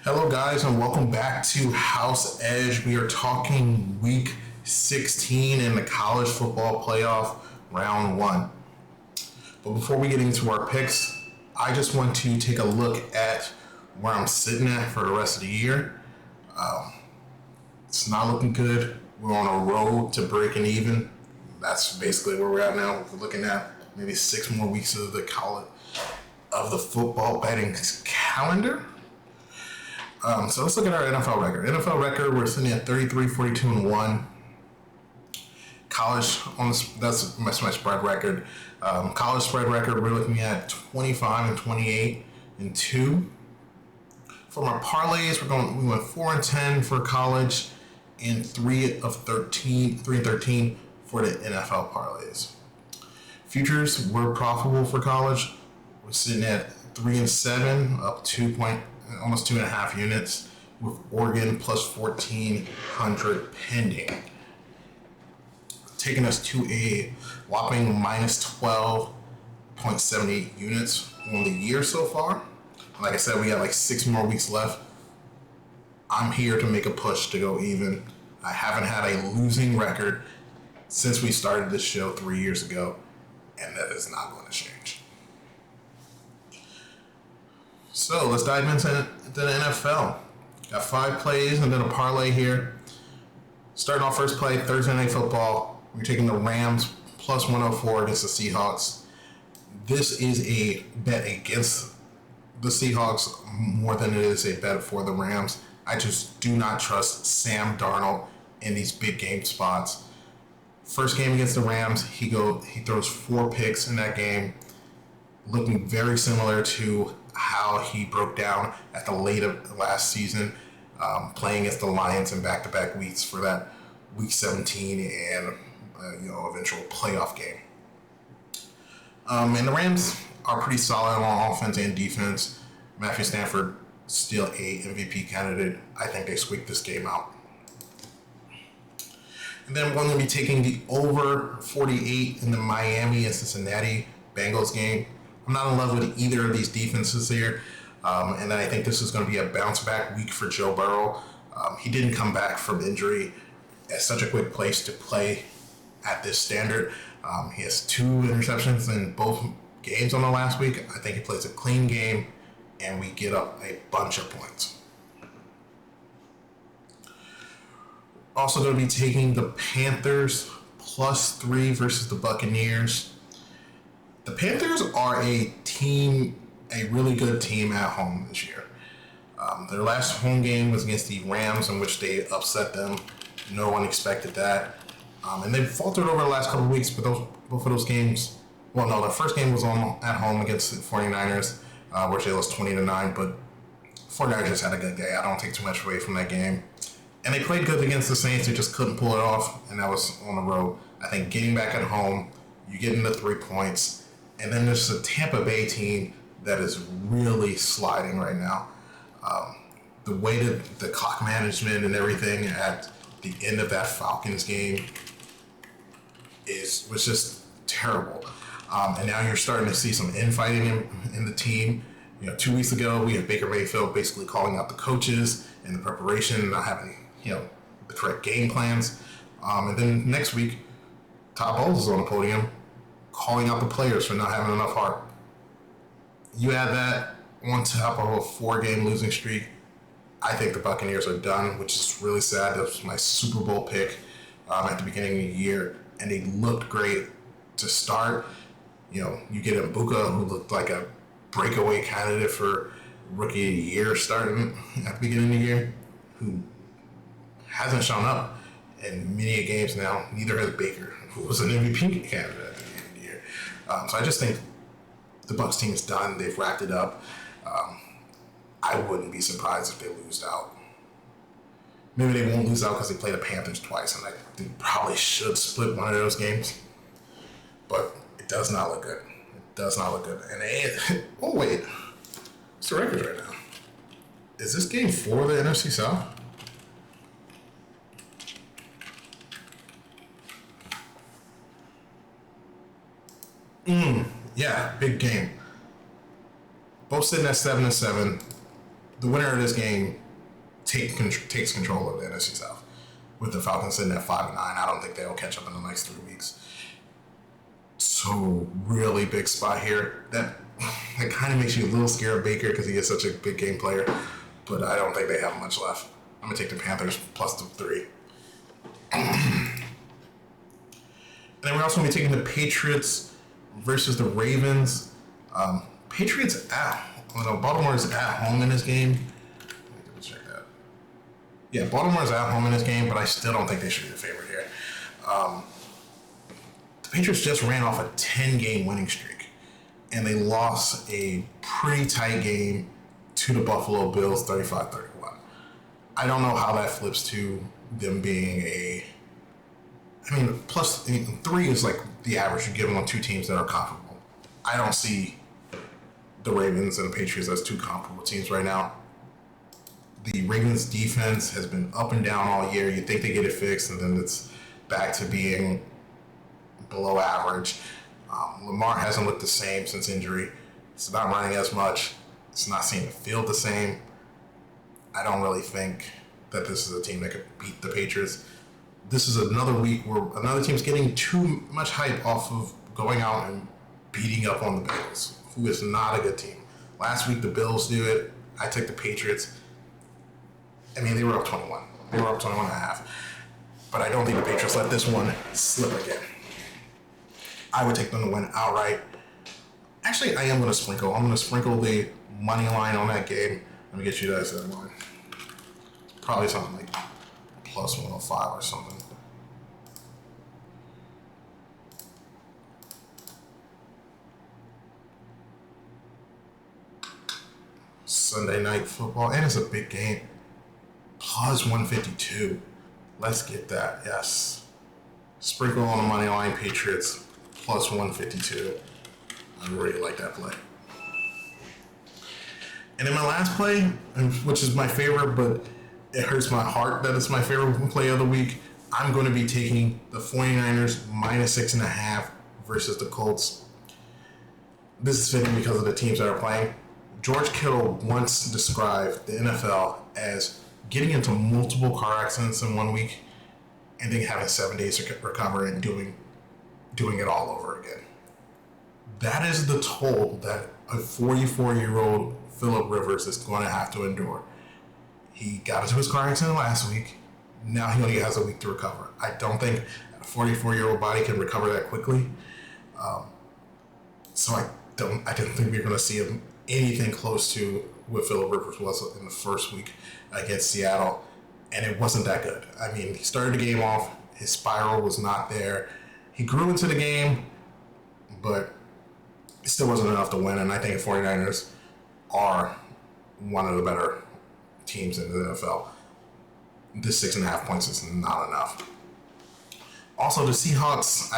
Hello, guys, and welcome back to HouseEdge. We are talking Week 16 in the college football playoff, Round 1. But before we get into our picks, I just want to take a look at where I'm sitting at for the rest of the year. It's not looking good. We're on a road to breaking even. That's basically where we're at now. We're looking at maybe 6 more weeks of the football betting calendar. So let's look at our NFL record. NFL record, we're sitting at 33, 42, and 1. College, that's my spread record. College spread record, we're looking at 25 and 28 and 2. For our parlays, we went 4 and 10 for college and 3 and 13 for the NFL parlays. Futures were profitable for college. We're sitting at 3 and 7, up almost 2.5 units, with Oregon plus 1,400 pending, taking us to a whopping minus 12.78 units on the year so far. Like I said, we got like 6 more weeks left. I'm here to make a push to go even. I haven't had a losing record since we started this show 3 years ago, and that is not going to change. So let's dive into the NFL. Got 5 plays and then a parlay here. Starting off first play, Thursday Night Football. We're taking the Rams plus 104 against the Seahawks. This is a bet against the Seahawks more than it is a bet for the Rams. I just do not trust Sam Darnold in these big game spots. First game against the Rams, he throws 4 picks in that game, looking very similar to how he broke down at the late of last season, playing against the Lions in back-to-back weeks for that Week 17 and eventual playoff game. And the Rams are pretty solid on offense and defense. Matthew Stafford still a MVP candidate. I think they squeak this game out. And then we're going to be taking the over 48 in the Miami and Cincinnati Bengals game. I'm not in love with either of these defenses here. And then I think this is going to be a bounce-back week for Joe Burrow. He didn't come back from injury at such a quick place to play at this standard. He has 2 interceptions in both games on the last week. I think he plays a clean game, and we get up a bunch of points. Also going to be taking the Panthers plus 3 versus the Buccaneers. The Panthers are a really good team at home this year. Their last home game was against the Rams, in which they upset them. No one expected that. And they've faltered over the last couple of weeks, but both of those games, the first game was at home against the 49ers, which they lost 20-9, but 49ers just had a good day. I don't take too much away from that game. And they played good against the Saints, they just couldn't pull it off, and that was on the road. I think getting back at home, you get into 3 points, and then there's a Tampa Bay team that is really sliding right now. The way that the clock management and everything at the end of that Falcons game was just terrible. And now you're starting to see some infighting in the team. 2 weeks ago, we had Baker Mayfield basically calling out the coaches in the preparation, not having the correct game plans. And then next week, Todd Bowles is on the podium calling out the players for not having enough heart. You add that on top of a 4-game losing streak, I think the Buccaneers are done, which is really sad. That was my Super Bowl pick at the beginning of the year, and they looked great to start. You get Mbuka, who looked like a breakaway candidate for Rookie of the Year starting at the beginning of the year, who hasn't shown up in many games now. Neither has Baker, who was an MVP candidate at the beginning of the year. So I just think the Bucs team is done. They've wrapped it up. I wouldn't be surprised if they lose out. Maybe they won't lose out because they play the Panthers twice, and they probably should split one of those games. But it does not look good. It does not look good. And oh wait, what's the record right now? Is this game 4 of the NFC South? Yeah, big game. Both sitting at 7-7. the winner of this game takes control of the NFC South. With the Falcons sitting at 5-9, I don't think they'll catch up in the next 3 weeks. So really big spot here. That kind of makes you a little scared of Baker because he is such a big game player. But I don't think they have much left. I'm gonna take the Panthers plus the 3. And then we're also gonna be taking the Patriots versus the Ravens. Patriots Baltimore is at home in this game. Let me check that. Yeah, Baltimore is at home in this game, but I still don't think they should be the favorite here. The Patriots just ran off a 10-game winning streak, and they lost a pretty tight game to the Buffalo Bills, 35-31. I don't know how that flips to them being plus 3 is like the average you give them on two teams that are comparable. I don't see the Ravens and the Patriots as two comparable teams right now. The Ravens defense has been up and down all year. You think they get it fixed, and then it's back to being below average. Lamar hasn't looked the same since injury. It's not running as much. It's not seeming to feel the same. I don't really think that this is a team that could beat the Patriots. This is another week where another team's getting too much hype off of going out and beating up on the Bills, who is not a good team. Last week, the Bills do it. I took the Patriots. I mean, they were up 21. They were up 21 and a half. But I don't think the Patriots let this one slip again. I would take them to win outright. Actually, I am going to sprinkle. I'm going to sprinkle the money line on that game. Let me get you guys that line. Probably something like plus 105 or something. Sunday night football, and it's a big game. Plus 152. Let's get that, yes. Sprinkle on the money line, Patriots, plus 152. I really like that play. And then my last play, which is my favorite, but it hurts my heart that it's my favorite play of the week, I'm going to be taking the 49ers minus 6.5 versus the Colts. This is fitting because of the teams that are playing. George Kittle once described the NFL as getting into multiple car accidents in 1 week and then having 7 days to recover and doing it all over again. That is the toll that a 44-year-old Phillip Rivers is going to have to endure. He got into his car accident last week. Now he only has a week to recover. I don't think a 44-year-old body can recover that quickly. So I didn't think we were going to see him anything close to what Phillip Rivers was in the first week against Seattle, and it wasn't that good. I mean, he started the game off, his spiral was not there. He grew into the game, but it still wasn't enough to win, and I think the 49ers are one of the better teams in the NFL. This 6.5 points is not enough. Also, the Seahawks,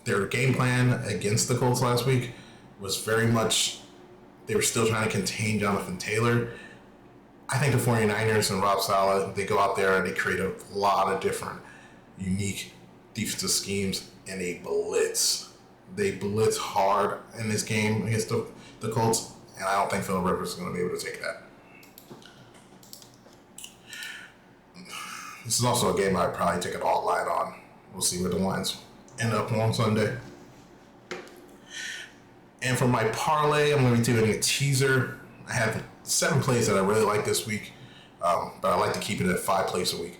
their game plan against the Colts last week was very much, they were still trying to contain Jonathan Taylor. I think the 49ers and Rob Saleh, they go out there and they create a lot of different unique defensive schemes, and they blitz. They blitz hard in this game against the Colts, and I don't think Phillip Rivers is going to be able to take that. This is also a game I'd probably take an alt line on. We'll see where the lines end up on Sunday. And for my parlay, I'm going to be doing a teaser. I have 7 plays that I really like this week, but I like to keep it at 5 plays a week.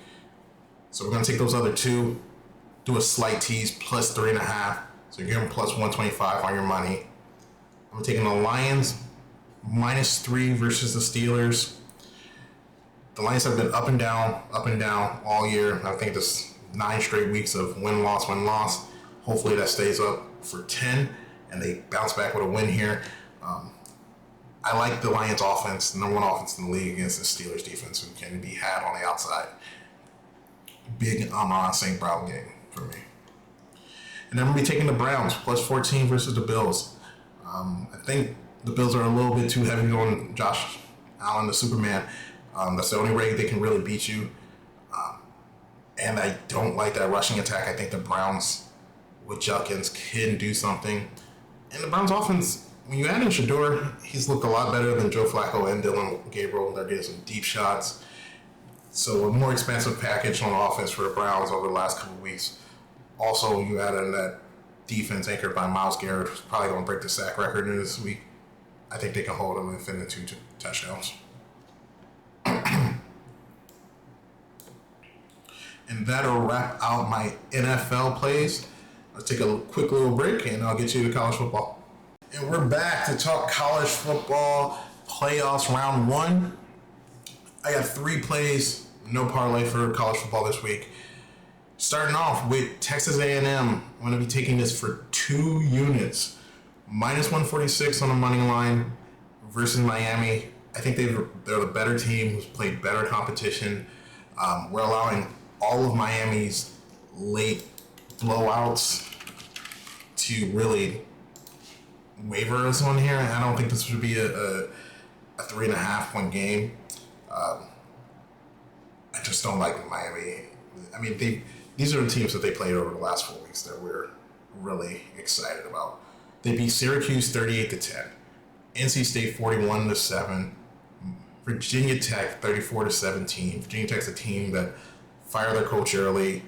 So we're going to take those other 2, do a slight tease, plus 3.5. So you're getting plus 125 on your money. I'm taking the Lions, minus 3 versus the Steelers. The Lions have been up and down all year. I think this 9 straight weeks of win-loss. Hopefully that stays up for 10, and they bounce back with a win here. I like the Lions offense, the number 1 offense in the league against the Steelers defense, who can be had on the outside. Big Amon St. Brown game for me. And then I'm going to be taking the Browns, plus 14 versus the Bills. I think the Bills are a little bit too heavy on Josh Allen, the Superman. That's the only way they can really beat you. And I don't like that rushing attack. I think the Browns with Judkins can do something. And the Browns offense when you add in Shador, he's looked a lot better than Joe Flacco and Dylan Gabriel. They're getting some deep shots. So a more expansive package on offense for the Browns over the last couple of weeks. Also, you add in that defense anchored by Myles Garrett, who's probably going to break the sack record this week. I think they can hold him and finish 2 touchdowns. And that'll wrap out my NFL plays. Let's take a quick little break and I'll get you to college football. And we're back to talk college football playoffs round 1. I got 3 plays, no parlay for college football this week. Starting off with Texas A&M. I'm going to be taking this for 2 units. Minus 146 on the money line versus Miami. I think they're the better team who's played better competition. We're allowing all of Miami's late blowouts to really waver us on here. I don't think this would be a 3.5 point game. I just don't like Miami. I mean, these are the teams that they played over the last 4 weeks that we're really excited about. They beat Syracuse 38-10, NC State 41-7, Virginia Tech 34-17. Virginia Tech's a team that fired their coach early,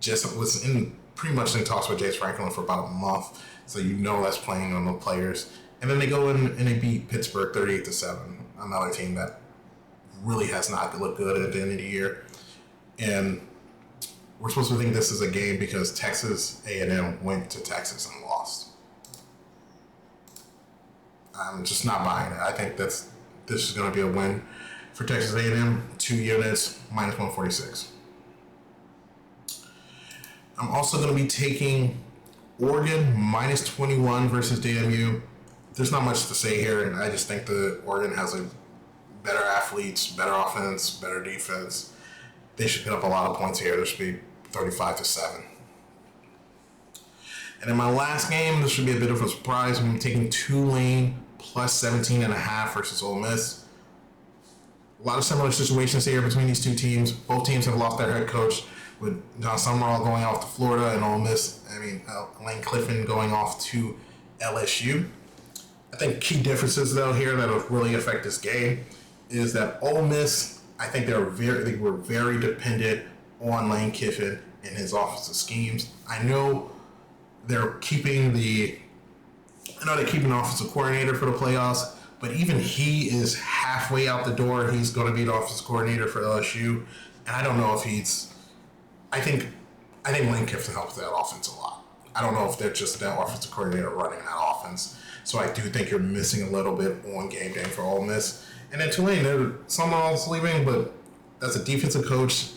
just was pretty much in talks with James Franklin for about a month, so you know that's playing on the players. And then they go in and they beat Pittsburgh 38-7, another team that really has not looked good at the end of the year. And we're supposed to think this is a game because Texas A&M went to Texas and lost. I'm just not buying it. I think this is going to be a win for Texas A&M. 2 units, minus 146. I'm also going to be taking Oregon minus 21 versus DMU. There's not much to say here, and I just think that Oregon has a better athletes, better offense, better defense. They should put up a lot of points here. There should be 35-7. And in my last game, this should be a bit of a surprise. I'm taking Tulane plus 17.5 versus Ole Miss. A lot of similar situations here between these two teams. Both teams have lost their head coach, with John Summerall going off to Florida and Ole Miss. Lane Kiffin going off to LSU. I think key differences though here that will really affect this game is that Ole Miss, I think they were very dependent on Lane Kiffin and his offensive schemes. I know they're keeping the offensive coordinator for the playoffs, but even he is halfway out the door. He's going to be the offensive coordinator for LSU, and I don't know if he's. I think Lane Kiffin helps that offense a lot. I don't know if they're just that offensive coordinator running that offense. So I do think you're missing a little bit on game day for Ole Miss. And then Tulane, someone's leaving, but that's a defensive coach.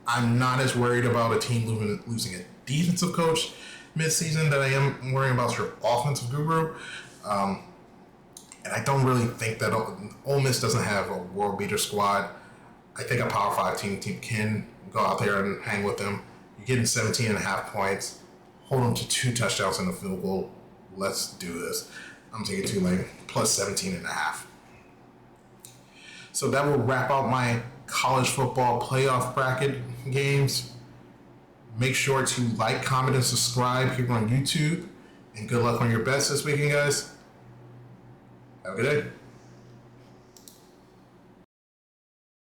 I'm not as worried about a team losing a defensive coach midseason that I am worrying about your offensive guru. And I don't really think that Ole Miss doesn't have a world beater squad. I think a Power 5 team can go out there and hang with them. You're getting 17.5 points. Hold them to 2 touchdowns in the field goal. Let's do this. I'm taking Tulane plus 17.5. So that will wrap out my college football playoff bracket games. Make sure to like, comment, and subscribe here on YouTube. And good luck on your bets this weekend, guys. Have a good day.